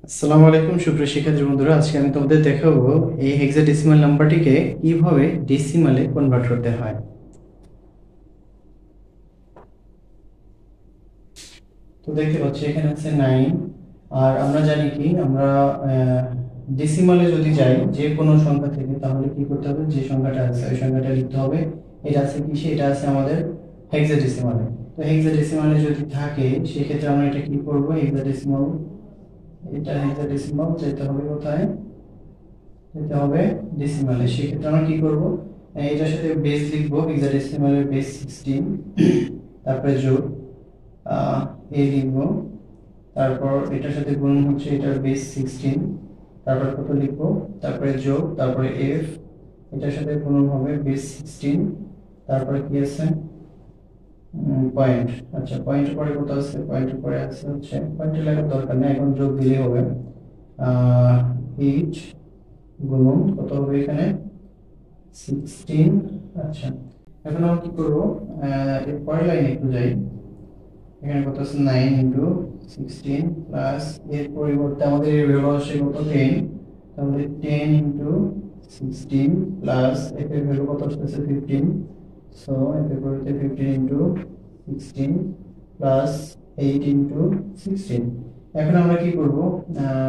আসসালামু আলাইকুম সুপ্রিয় শিক্ষার্থী বন্ধুরা, আজকে আমি তোমাদের দেখাবো এই হেক্সাডেসিমাল নাম্বারটিকে কিভাবে ডেসিমালে কনভার্ট করতে হয়। তো দেখতে পাচ্ছি এখানে আছে 9। আর আমরা জানি কি, আমরা ডেসিমালে যদি যাই যে কোনো সংখ্যা থেকে, তাহলে কি করতে হবে, যে সংখ্যাটা আছে ওই সংখ্যাটা লিখতে হবে। এটা আছে কিসে, এটা আছে আমাদের হেক্সাডেসিমালে। তো হেক্সাডেসিমালে যদি থাকে সেক্ষেত্রে আমরা এটা কি করব, হেক্সাডেসিমাল, এটা হেক্সাডেসিমাল যেতে হবে কোথায়, যেতে হবে ডেসিমালে। সেক্ষেত্রে আমরা কি করব, এটার সাথে বেস লিখবো, হেক্সাডেসিমালের বেস 16, তারপরে যোগ এ লিখবো, তারপর এটার সাথে গুণ হচ্ছে এটার বেস 16, তারপর কত লিখবো, তারপরে যোগ, তারপরে এফ, এটার সাথে গুণ হবে বেস 16, তারপরে কি আছে পয়েন্ট। আচ্ছা, পয়েন্টের পরে কত আছে, পয়েন্টের পরে আছে হচ্ছে, পয়েন্টের লেখার দরকার নেই, এখন যোগ দিলেই হবে। 8 গুণন কত হবে এখানে 16। আচ্ছা, এখন আমরা কি করব, এর পরের লাইনে একটু যাই। এখানে কত আছে 9 ইনটু 16 প্লাস, এর পরিবর্তে আমাদের এর ভ্যালু আসে কত 10, তাহলে 10 ইনটু 16 প্লাস এর ভ্যালু কত আসছে 15, সো এর পরিবর্তে 15 ইনটু 16 প্লাস 8 ইনটু 16। এখন আমরা কি করব,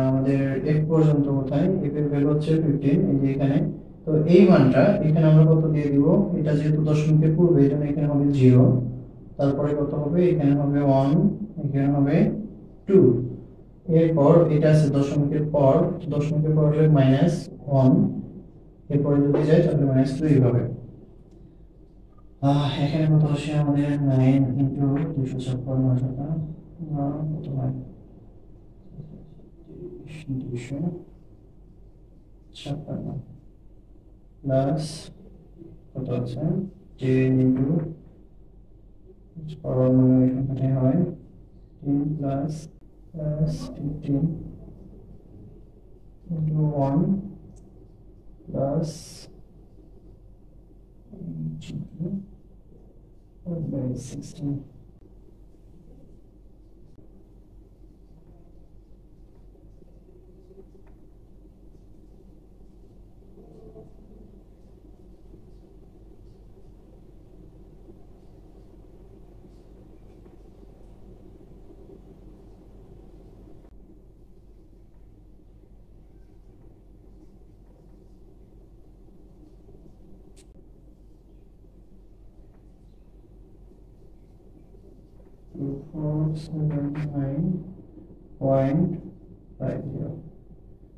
আমাদের f পর্যন্ত কোথায়, f এর ভ্যালু হচ্ছে 15, এই যে এখানে। তো এই মানটা এখানে আমরা কত দিয়ে দিব, এটা যেহেতু দশমিকের পূর্বে, এজন্য এখানে হবে 0, তারপরে কত হবে, এখানে হবে 1, এখানে হবে 2। এরপর এটা আছে দশমিকের পর, দশমিকের পর হলে -1, এরপরে যদি যাই তাহলে -2 হবে। এখানে কত আসে আমাদের 9 ইন্টু 256, কত হয় 256 প্লাস কত আছে 10 ইন্টু সংখ্যাটাই হয় 10 প্লাস প্লাস 15 ইন্টু 1 প্লাস 16।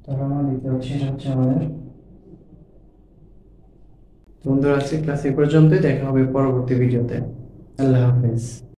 তাহলে আমরা লিখতে পারছি এটা হচ্ছে আমাদের। বন্ধুরা, আজকে ক্লাস এ পর্যন্তই, দেখা হবে পরবর্তী ভিডিওতে। আল্লাহ হাফেজ।